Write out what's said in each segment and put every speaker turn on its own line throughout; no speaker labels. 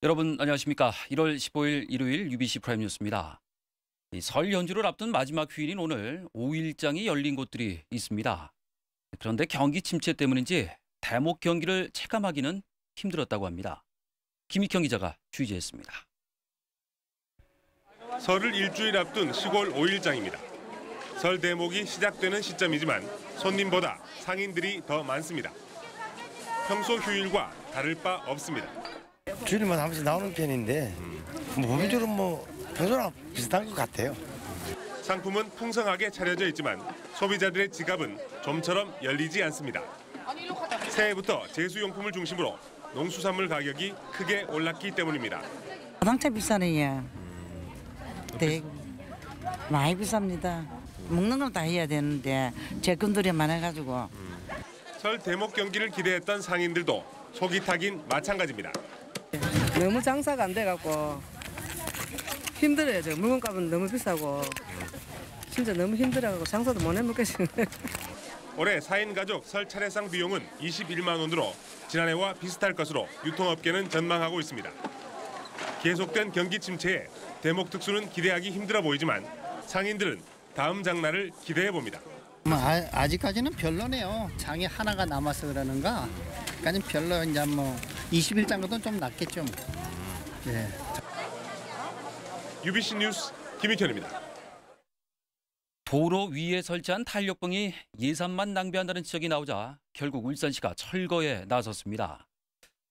여러분 안녕하십니까? 1월 15일 일요일 UBC 프라임 뉴스입니다. 설 연휴를 앞둔 마지막 휴일인 오늘 5일장이 열린 곳들이 있습니다. 그런데 경기 침체 때문인지 대목 경기를 체감하기는 힘들었다고 합니다. 김익형 기자가 취재했습니다.
설을 일주일 앞둔 시골 5일장입니다. 설 대목이 시작되는 시점이지만 손님보다 상인들이 더 많습니다. 평소 휴일과 다를 바 없습니다.
주일마다 한 번씩 나오는 편인데 보편적으로 평소랑 비슷한 것 같아요.
상품은 풍성하게 차려져 있지만 소비자들의 지갑은 좀처럼 열리지 않습니다. 새해부터 제수용품을 중심으로 농수산물 가격이 크게 올랐기 때문입니다.
자동차 비싸네요. 많이 비쌉니다. 먹는 건 다 해야 되는데 제품들이 많아가지고.
설 대목 경기를 기대했던 상인들도 속이 타긴 마찬가지입니다.
너무 장사가 안 돼갖고 힘들어요. 저 물건값은 너무 비싸고 진짜 너무 힘들어갖고 장사도 못 해먹겠어요.
올해 4인 가족 설 차례상 비용은 21만 원으로 지난해와 비슷할 것으로 유통업계는 전망하고 있습니다. 계속된 경기 침체에 대목 특수는 기대하기 힘들어 보이지만 상인들은 다음 장날을 기대해 봅니다.
아직까지는 별로네요. 장이 하나가 남아서 그러는가. 그러니까 별로 이제 20일 정도는 좀 낫겠죠. 예.
UBC 뉴스 김익현입니다.
도로 위에 설치한 탄력봉이 예산만 낭비한다는 지적이 나오자 결국 울산시가 철거에 나섰습니다.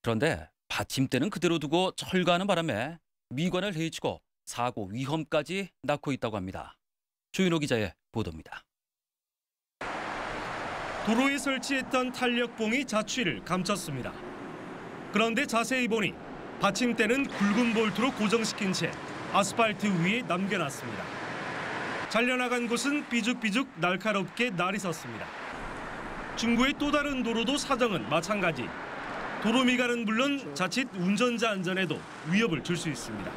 그런데 받침대는 그대로 두고 철거하는 바람에 미관을 해치고 사고 위험까지 낳고 있다고 합니다. 조윤호 기자의 보도입니다.
도로에 설치했던 탄력봉이 자취를 감췄습니다. 그런데 자세히 보니 받침대는 굵은 볼트로 고정시킨 채 아스팔트 위에 남겨놨습니다. 잘려나간 곳은 삐죽삐죽 날카롭게 날이 섰습니다. 중구의 또 다른 도로도 사정은 마찬가지. 도로 미관은 물론 자칫 운전자 안전에도 위협을 줄 수 있습니다.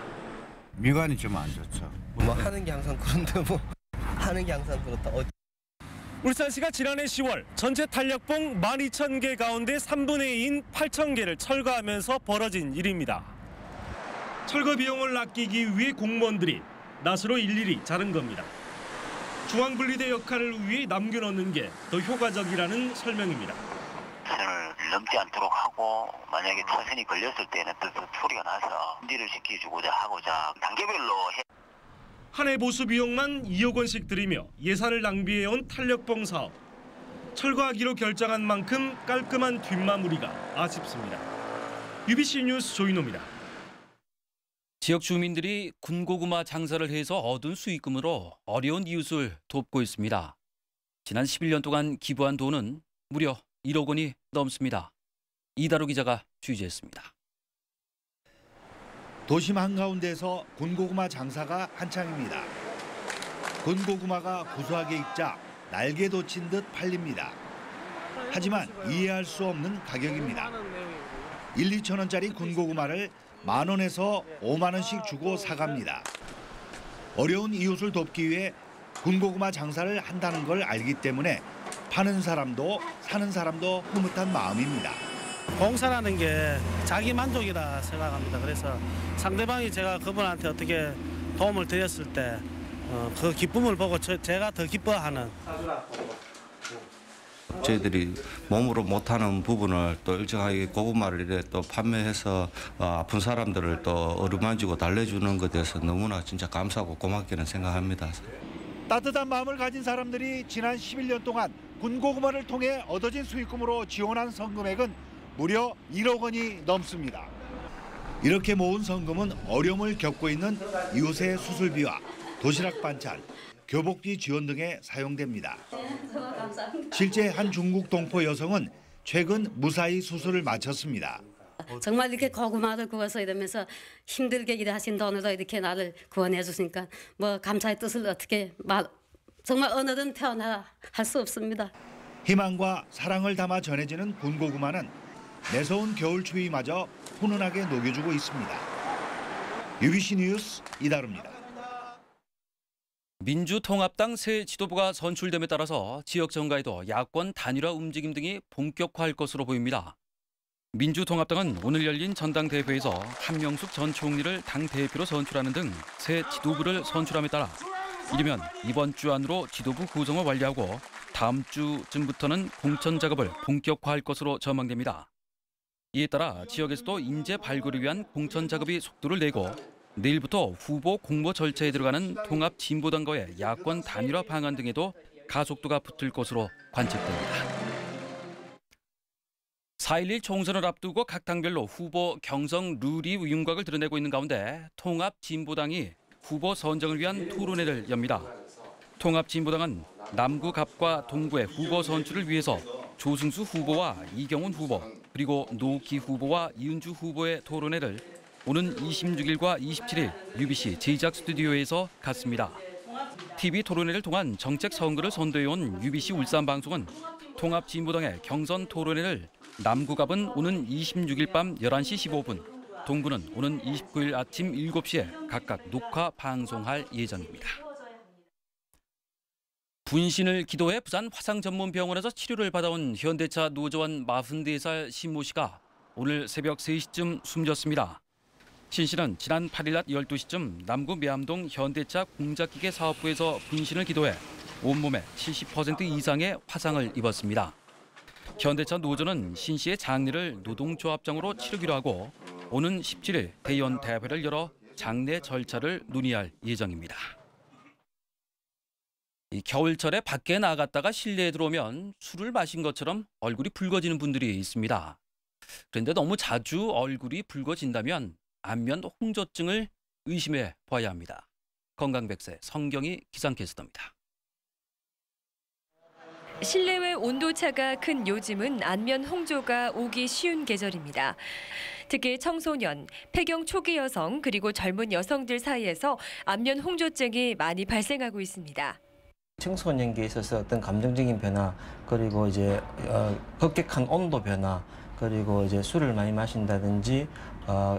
미관이 좀 안 좋죠.
하는 게 항상 그런데 하는 게 항상 그렇다.
울산시가 지난해 10월 전체 탄력봉 12,000개 가운데 3분의 2인 8,000개를 철거하면서 벌어진 일입니다. 철거 비용을 아끼기 위해 공무원들이 낫으로 일일이 자른 겁니다. 중앙분리대 역할을 위해 남겨놓는 게 더 효과적이라는 설명입니다.
차선을 넘지 않도록 하고 만약에 차선이 걸렸을 때는 또 소리가 나서 인지를 시켜주고자 하고자 단계별로
한 해 보수 비용만 2억 원씩 들이며 예산을 낭비해온 탄력봉 사업. 철거하기로 결정한 만큼 깔끔한 뒷마무리가 아쉽습니다. UBC 뉴스 조인호입니다.
지역 주민들이 군고구마 장사를 해서 얻은 수익금으로 어려운 이웃을 돕고 있습니다. 지난 11년 동안 기부한 돈은 무려 1억 원이 넘습니다. 이다루 기자가 취재했습니다.
도심 한가운데서 군고구마 장사가 한창입니다. 군고구마가 구수하게 익자 날개 돋친 듯 팔립니다. 하지만 이해할 수 없는 가격입니다. 1, 2천 원짜리 군고구마를 만 원에서 5만 원씩 주고 사갑니다. 어려운 이웃을 돕기 위해 군고구마 장사를 한다는 걸 알기 때문에 파는 사람도 사는 사람도 흐뭇한 마음입니다.
봉사라는 게 자기 만족이라 생각합니다. 그래서 상대방이 제가 그분한테 어떻게 도움을 드렸을 때 그 기쁨을 보고 제가 더 기뻐하는.
저희들이 몸으로 못하는 부분을 또 일정하게 고구마를 이래 또 판매해서 아픈 사람들을 또 어루만지고 달래주는 것에 대해서 너무나 진짜 감사하고 고맙게는 생각합니다.
따뜻한 마음을 가진 사람들이 지난 11년 동안 군고구마를 통해 얻어진 수익금으로 지원한 성금액은 무려 1억 원이 넘습니다. 이렇게 모은 성금은 어려움을 겪고 있는 이웃의 수술비와 도시락 반찬, 교복비 지원 등에 사용됩니다. 실제 한 중국 동포 여성은 최근 무사히 수술을 마쳤습니다.
정말 이렇게 고구마를 구워서 이러면서 힘들게 일하신 돈으로 이렇게 나를 구원해 주시니까 감사의 뜻을 어떻게 정말 어느든 표현할 수 없습니다.
희망과 사랑을 담아 전해지는 군고구마는 매서운 겨울 추위마저 훈훈하게 녹여주고 있습니다. UBC 뉴스 이다루입니다.
민주통합당 새 지도부가 선출됨에 따라서 지역 정가에도 야권 단일화 움직임 등이 본격화할 것으로 보입니다. 민주통합당은 오늘 열린 전당대회에서 한명숙 전 총리를 당대표로 선출하는 등 새 지도부를 선출함에 따라 이르면 이번 주 안으로 지도부 구성을 완료하고 다음 주쯤부터는 공천 작업을 본격화할 것으로 전망됩니다. 이에 따라 지역에서도 인재 발굴을 위한 공천 작업이 속도를 내고 내일부터 후보 공모 절차에 들어가는 통합진보당과의 야권 단일화 방안 등에도 가속도가 붙을 것으로 관측됩니다. 4.11 총선을 앞두고 각 당별로 후보 경선 룰이 윤곽을 드러내고 있는 가운데 통합진보당이 후보 선정을 위한 토론회를 엽니다. 통합진보당은 남구갑과 동구의 후보 선출을 위해서 조승수 후보와 이경훈 후보 그리고 노기 후보와 이은주 후보의 토론회를 오는 26일과 27일 UBC 제작 스튜디오에서 갖습니다. TV 토론회를 통한 정책 선거를 선도해온 UBC 울산방송은 통합진보당의 경선 토론회를 남구갑은 오는 26일 밤 11시 15분, 동구는 오는 29일 아침 7시에 각각 녹화 방송할 예정입니다. 분신을 기도해 부산 화상전문병원에서 치료를 받아온 현대차 노조원 44살 신모 씨가 오늘 새벽 3시쯤 숨졌습니다. 신 씨는 지난 8일 낮 12시쯤 남구 매암동 현대차 공작기계 사업부에서 분신을 기도해 온몸에 70% 이상의 화상을 입었습니다. 현대차 노조는 신 씨의 장례를 노동조합장으로 치르기로 하고 오는 17일 대의원 대회를 열어 장례 절차를 논의할 예정입니다. 이 겨울철에 밖에 나갔다가 실내에 들어오면 술을 마신 것처럼 얼굴이 붉어지는 분들이 있습니다. 그런데 너무 자주 얼굴이 붉어진다면 안면 홍조증을 의심해 봐야 합니다. 건강백세 성경이 기상캐스터입니다.
실내외 온도차가 큰 요즘은 안면 홍조가 오기 쉬운 계절입니다. 특히 청소년, 폐경 초기 여성 그리고 젊은 여성들 사이에서 안면 홍조증이 많이 발생하고 있습니다.
청소년기에 있어서 어떤 감정적인 변화 그리고 이제 급격한 온도 변화 그리고 이제 술을 많이 마신다든지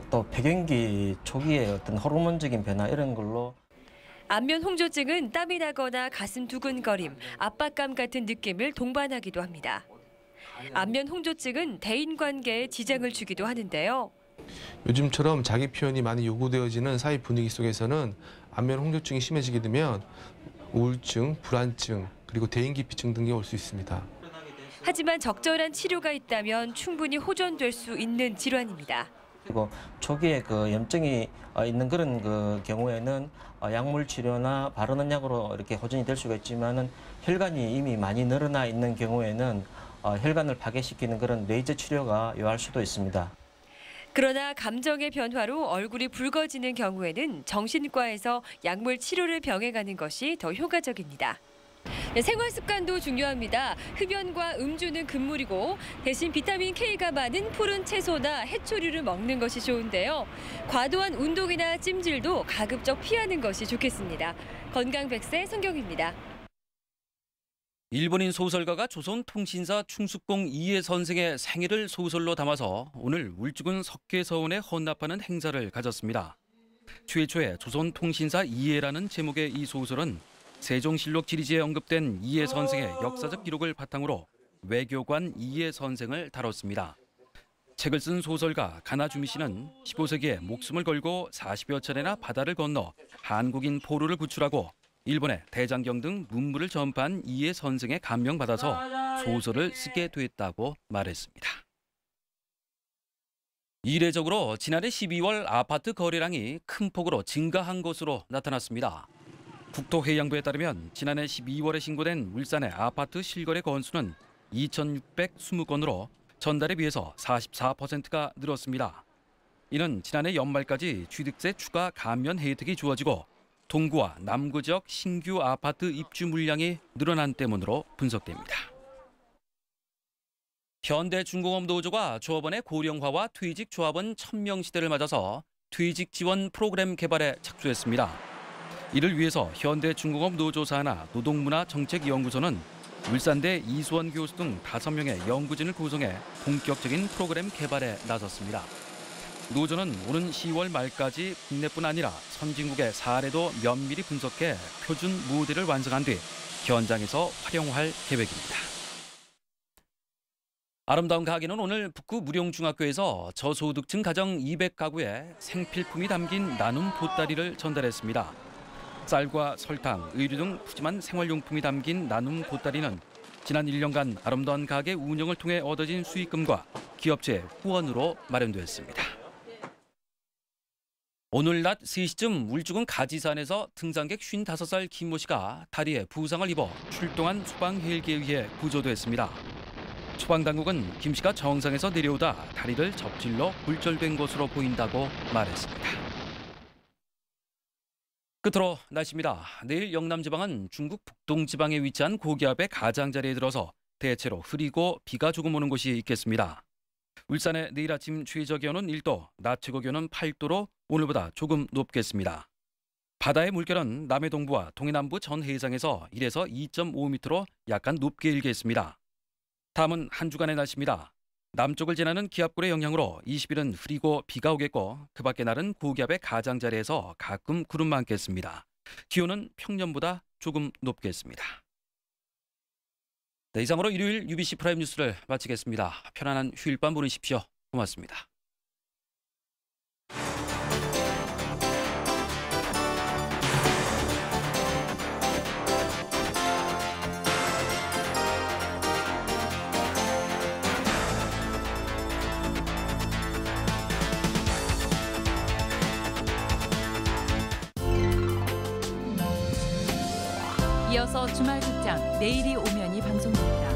또 폐경기 초기에 어떤 호르몬적인 변화 이런 걸로
안면 홍조증은 땀이 나거나 가슴 두근거림, 압박감 같은 느낌을 동반하기도 합니다. 안면 홍조증은 대인관계에 지장을 주기도 하는데요.
요즘처럼 자기 표현이 많이 요구되어지는 사회 분위기 속에서는 안면 홍조증이 심해지게 되면 우울증, 불안증, 그리고 대인기피증 등이 올 수 있습니다.
하지만 적절한 치료가 있다면 충분히 호전될 수 있는 질환입니다.
그리고 초기에 염증이 있는 그런 경우에는 약물 치료나 바르는 약으로 이렇게 호전이 될 수가 있지만은 혈관이 이미 많이 늘어나 있는 경우에는 혈관을 파괴시키는 그런 레이저 치료가 요할 수도 있습니다.
그러나 감정의 변화로 얼굴이 붉어지는 경우에는 정신과에서 약물 치료를 병행하는 것이 더 효과적입니다. 생활 습관도 중요합니다. 흡연과 음주는 금물이고 대신 비타민 K가 많은 푸른 채소나 해초류를 먹는 것이 좋은데요. 과도한 운동이나 찜질도 가급적 피하는 것이 좋겠습니다. 건강백세 성경입니다.
일본인 소설가가 조선통신사 충숙공 이해 선생의 생애를 소설로 담아서 오늘 울주군 석회서원에 헌납하는 행사를 가졌습니다. 최초의 조선통신사 이해라는 제목의 이 소설은 세종실록 지리지에 언급된 이해 선생의 역사적 기록을 바탕으로 외교관 이해 선생을 다뤘습니다. 책을 쓴 소설가 가나주미 씨는 15세기에 목숨을 걸고 40여 차례나 바다를 건너 한국인 포로를 구출하고 일본의 대장경 등 문물을 전파한 이해 선생의 감명받아서 소설을 쓰게 됐다고 말했습니다. 이례적으로 지난해 12월 아파트 거래량이 큰 폭으로 증가한 것으로 나타났습니다. 국토해양부에 따르면 지난해 12월에 신고된 울산의 아파트 실거래 건수는 2,620건으로 전달에 비해서 44%가 늘었습니다. 이는 지난해 연말까지 취득세 추가 감면 혜택이 주어지고 동구와 남구 지역 신규 아파트 입주 물량이 늘어난 때문으로 분석됩니다. 현대중공업 노조가 조합원의 고령화와 퇴직 조합원 1000명 시대를 맞아서 퇴직 지원 프로그램 개발에 착수했습니다. 이를 위해서 현대중공업 노조 산하 노동문화정책연구소는 울산대 이수원 교수 등 5명의 연구진을 구성해 본격적인 프로그램 개발에 나섰습니다. 노조는 오는 10월 말까지 국내뿐 아니라 선진국의 사례도 면밀히 분석해 표준 모델을 완성한 뒤 현장에서 활용할 계획입니다. 아름다운 가게는 오늘 북구 무룡중학교에서 저소득층 가정 200가구에 생필품이 담긴 나눔 보따리를 전달했습니다. 쌀과 설탕, 의류 등 푸짐한 생활용품이 담긴 나눔 보따리는 지난 1년간 아름다운 가게 운영을 통해 얻어진 수익금과 기업체 후원으로 마련됐습니다. 오늘 낮 3시쯤 울주군 가지산에서 등산객 55살 김모 씨가 다리에 부상을 입어 출동한 소방 헬기에 의해 구조됐습니다. 소방당국은 김 씨가 정상에서 내려오다 다리를 접질러 골절된 것으로 보인다고 말했습니다. 끝으로 날씨입니다. 내일 영남지방은 중국 북동지방에 위치한 고기압의 가장자리에 들어서 대체로 흐리고 비가 조금 오는 곳이 있겠습니다. 울산의 내일 아침 최저기온은 1도, 낮 최고기온은 8도로 오늘보다 조금 높겠습니다. 바다의 물결은 남해 동부와 동해남부 전 해상에서 1에서 2.5m로 약간 높게 일겠습니다. 다음은 한 주간의 날씨입니다. 남쪽을 지나는 기압골의 영향으로 20일은 흐리고 비가 오겠고 그 밖의 날은 고기압의 가장자리에서 가끔 구름 많겠습니다. 기온은 평년보다 조금 높겠습니다. 네, 이상으로 일요일 UBC 프라임 뉴스를 마치겠습니다. 편안한 휴일 밤 보내십시오. 고맙습니다.
이어서 주말 극장 내일이 오면이 방송됩니다.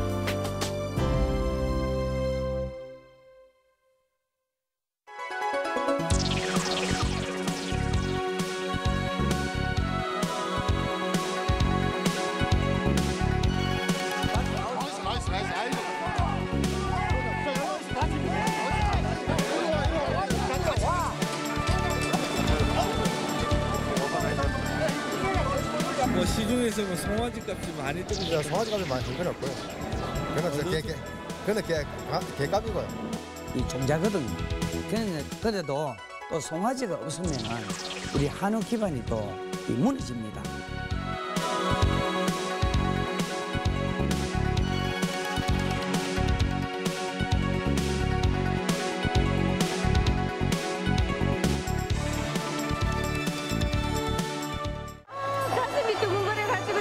뭐 시중에서 뭐 송아지 값이 많이 뜨고
송아지 값이 많이 든 건 없고요. 그거는 개값이고요.
이 종자거든. 그래도 또 송아지가 없으면 우리 한우 기반이 또 무너집니다.
가슴이 두근거려가지고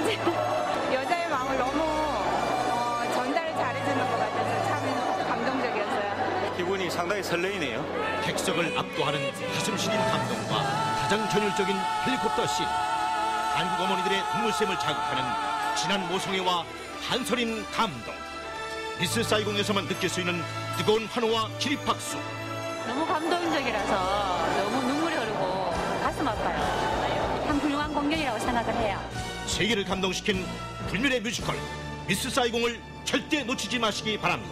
여자의 마음을 너무 전달을 잘해주는 것 같아서 참 감동적이었어요.
기분이 상당히 설레이네요. 객석을 압도하는 가슴 시린 감동과 가장 전율적인 헬리콥터 씬. 한국 어머니들의 눈물샘을 자극하는 진한 모성애와 한서린 감동. 미스 사이공에서만 느낄 수 있는 뜨거운 환호와 기립박수.
너무 감동적이라서 너무 눈물이 흐르고 가슴 아파요. 참 훌륭한 공연이라고 생각을 해요.
세계를 감동시킨 불멸의 뮤지컬 미스 사이공을 절대 놓치지 마시기 바랍니다.